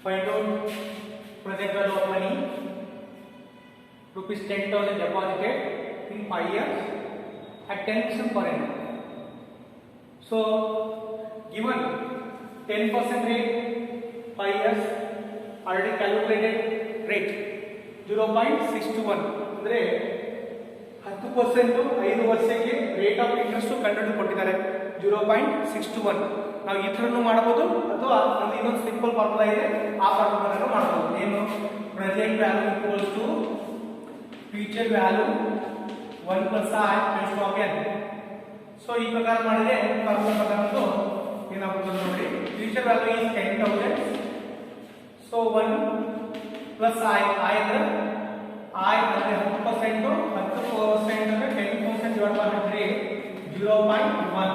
find out present value of money, rupees 10,000 deposited in 5 years at 10% per annum. So given 10% rate 5 years, already calculated rate 0.621 ಅಂದ್ರೆ 10% 5 ವರ್ಷಕ್ಕೆ rate of interest ಕಂಡುಹಿಡಿದು ಕೊಟ್ಟಿದ್ದಾರೆ 0.621. ನಾವು ಈ ಥರನೂ ಮಾಡಬಹುದು ಅಥವಾ ನಮ್ದು ಇನ್ನೊಂದು ಸಿಂಪಲ್ ಫಾರ್ಮುಲಾ ಇದೆ, ಆ ಫಾರ್ಮುಲಾನು ಮಾಡಬಹುದು. ಏನು present value equals to future value 1 plus I raised to n. So ಈ ಪ್ರಕಾರ ಮಾಡಿದ್ರೆ ಫಾರ್ಮುಲಾ ಪ್ರಕಾರ ಏನಾಗುತ್ತೆ ನೋಡಿ, future value is 10,000. So 1 plus I ಅಂದ್ರೆ 10%, 10% ಅಂದ್ರೆ 10% divided by 100, 0.1.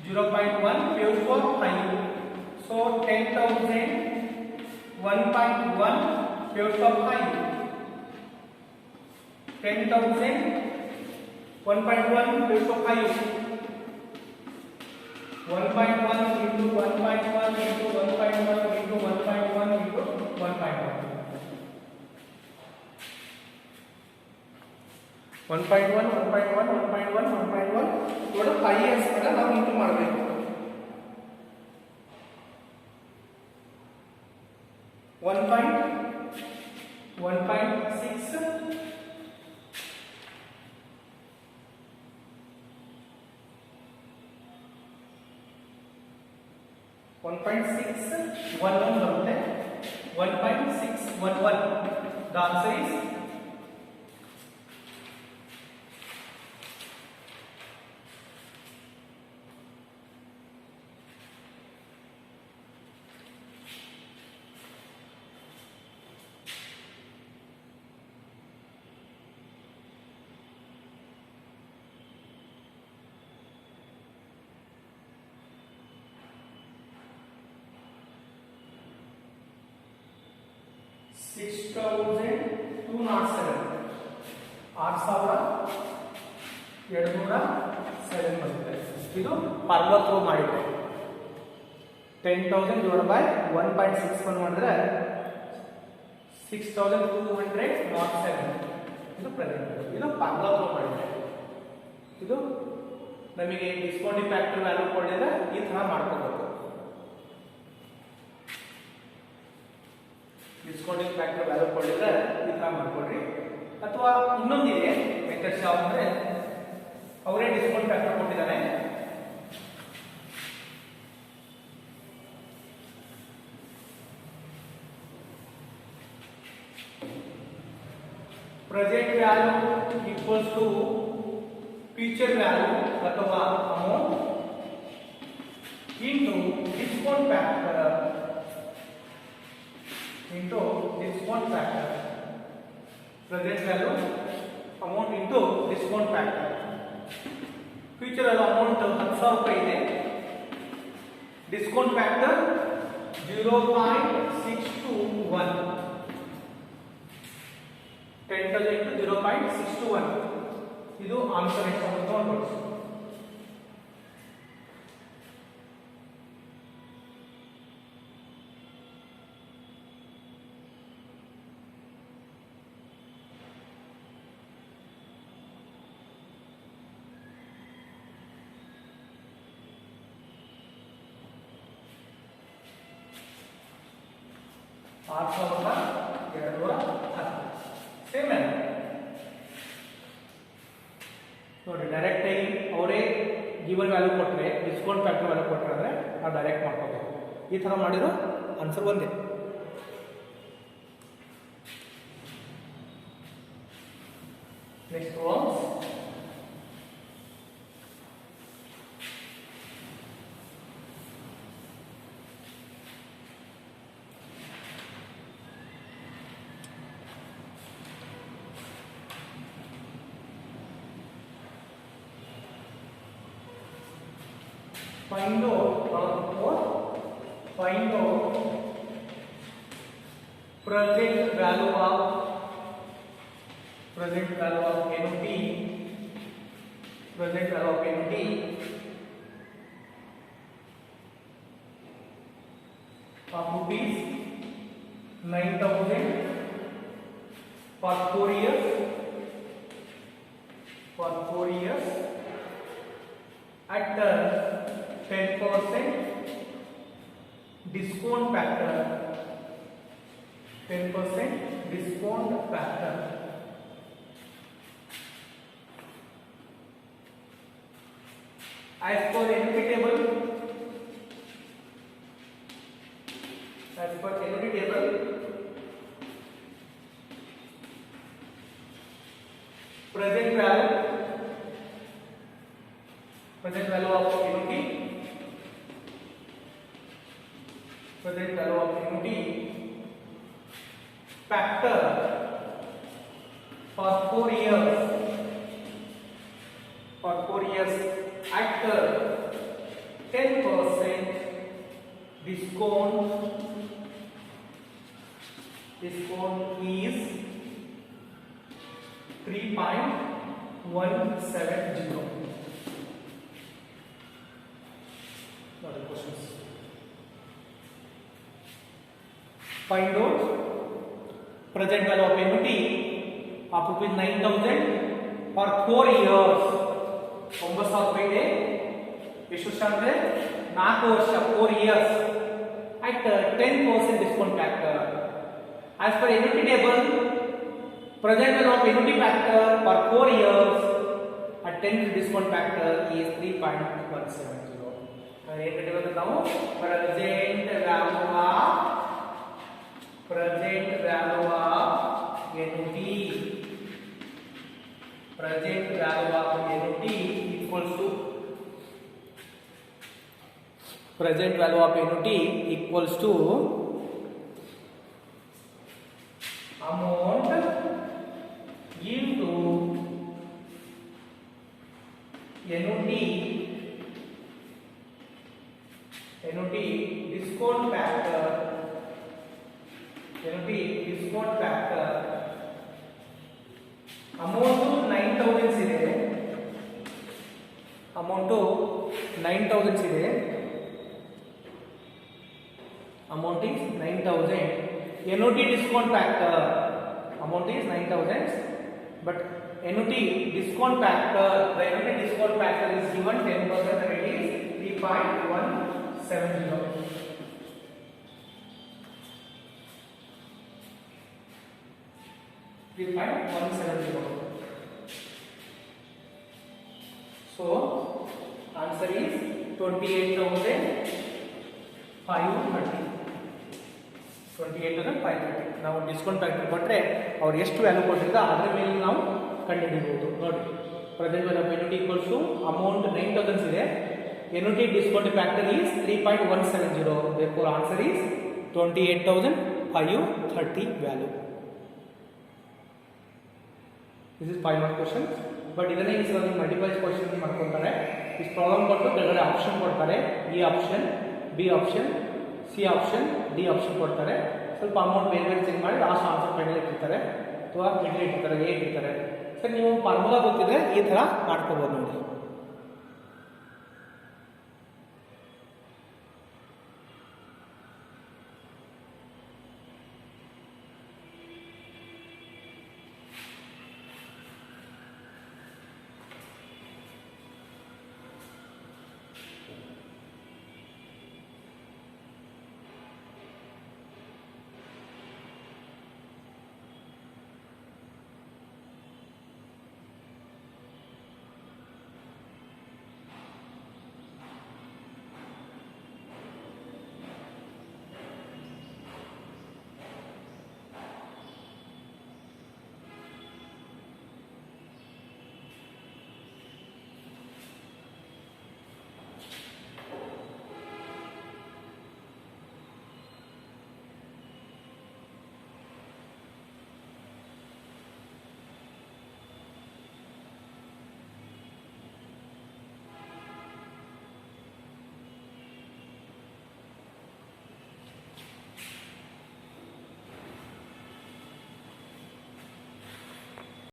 0.1 used for 5. So 10,000 1.1 used for 5. 10,000 1.1 used for 5. 1.1 into 1.1 into 1.1 into 1.1 into 1.1. 1.1 1.1 1.1 1.1 total 5 years ಮೇಲೆ ನಾವು ಇಂಟು ಮಾಡಬೇಕು. 1.6 1.611 ಬರುತ್ತೆ. 1.611 the answer is 6,207 6,207 ಬರುತ್ತೆ. ಇದು ಫಾರ್ಮುಲಾ ಥ್ರೂ ಮಾಡಿದ್ರೆ 10,000 divided by 1.61 ಮಾಡಿದ್ರೆ 6,207 ಇದು ಪ್ರೆಸೆಂಟ್. ಇದು ಫಾರ್ಮುಲಾ ಥ್ರೂ ಮಾಡಿದ್ರೆ ಇದು ನಮಗೆ ಡಿಸ್ಕೌಂಟಿಂಗ್ ಫ್ಯಾಕ್ಟರ್ ವ್ಯಾಲ್ಯೂ ಕೊಟ್ಟಿದ್ರೆ ಈ ತರ ಮಾಡ್ಕೋಬೇಕು. ಡಿಸ್ಕೌಂಟಿಂಗ್ ಫ್ಯಾಕ್ಟರ್ ವ್ಯಾಲ್ಯೂ ಕೊಟ್ಟಿದ್ರೆ ಈ ತರ ಮಾಡ್ಕೊಡ್ರಿ. ಅಥವಾ ಇನ್ನೊಂದಿದೆ ಮೆಥಡ್ ಶಾಪ್ ಅಂದ್ರೆ ಅವರೇ ಡಿಸ್ಕೌಂಟ್ ಫ್ಯಾಕ್ಟರ್ ಕೊಟ್ಟಿದ್ದಾರೆ. Present value equals to future value ಅಥವಾ amount into discount factor into discount factor. Present value amount into discount factor. Future value amount 10,000 ರೂಪಾಯಿ ಇದೆ. Discount factor 0.621. 10,000 into 0.621. ಇದು ಆನ್ಸರ್ ಎಷ್ಟು ಅಂತ ನೋಡಬಹುದು. ಸೇಮ್ ನೋಡಿ, ಡೈರೆಕ್ಟ್ ಆಗಿ ಅವರೇ ಗಿವನ್ ವ್ಯಾಲ್ಯೂ ಕೊಟ್ಟರೆ ಡಿಸ್ಕೌಂಟ್ ಫ್ಯಾಕ್ಟರ್ ವ್ಯಾಲ್ಯೂ ಕೊಟ್ಟರೆ ಅಂದರೆ ನಾವು ಡೈರೆಕ್ಟ್ ಮಾಡ್ಕೋಬೇಕು. ಈ ಥರ ಮಾಡಿರೋ ಆನ್ಸರ್ ಒಂದೇ. Next worms. Find out present value of NP, present value of NP of rupees 9,000 for 4 years. For 4 years at 10% discount factor. 10% discount factor. As per annuity table, present value of annuity, factor for 4 years, at 10% discount is 3.170. What are the questions? Find out present value of annuity of rupees 9,000 for 4 years. 9,000 ರೂಪಾಯಿ ಇದೆ. ಎಷ್ಟು ವರ್ಷ ಅಂದ್ರೆ 4 ವರ್ಷ, 4 years at 10% discount factor. As per annuity table, present value of annuity factor for 4 years at 10% discount factor is 3.170. ಏನು ಕಟ್ಟಿರೋದು ನಾವು present value of annuity. Present value of annuity equals to amount into annuity discount factor. Amount 9,000 ಇದೆ. Amount 9,000 ಇದೆ. Amount is 9,000. Annuity discount factor. Amount is 9,000. But annuity discount factor, the annuity discount factor is given 10%, and it is 3.170. 3.170. So answer is 28,530. 28,530. ನಾವು discount factor ಕೊಟ್ಟರೆ ಅವ್ರು ಎಷ್ಟು value ಕೊಟ್ಟಿರ್ತಾರೆ ಅದರ ಮೇಲೆ ನಾವು ಕಂಡುಹಿಡಿಯಬಹುದು. ನೋಡಿ, present value of annuity equals to amount 9,000 ಇದೆ. Annuity discount factor is 3.170. therefore answer is 28,530 value. This is 5 mark question. But ಇದನ್ನೇ ಈ ಸಲ ಮಲ್ಟಿಪಲ್ ಕ್ವಶನ್ ಮಾಡ್ಕೊತಾರೆ. ಇಷ್ಟು ಪ್ರಾಬ್ಲಮ್ ಕೊಟ್ಟು ಕೆಳಗಡೆ ಆಪ್ಷನ್ ಕೊಡ್ತಾರೆ. A option, B option, C option, D option ಕೊಡ್ತಾರೆ. ಸ್ವಲ್ಪ ಅಮೌಂಟ್ ಬೇರೆ ಬೇರೆ ಚೆಕ್ ಮಾಡಿ ಲಾಸ್ಟ್ ಆನ್ಸರ್ ಫೈನಲ್ ಇಟ್ಟಿರ್ತಾರೆ ಅಥವಾ ಮಿಡ್ಲ್ ಇಟ್ಟಿರ್ತಾರೆ, ಎ ಇಟ್ಟಿರ್ತಾರೆ. ಸರ್ ನೀವು ಫಾರ್ಮುಲಾ ಗೊತ್ತಿದ್ರೆ ಈ ಥರ ಮಾಡ್ಕೋಬೋದು ನೋಡಿ.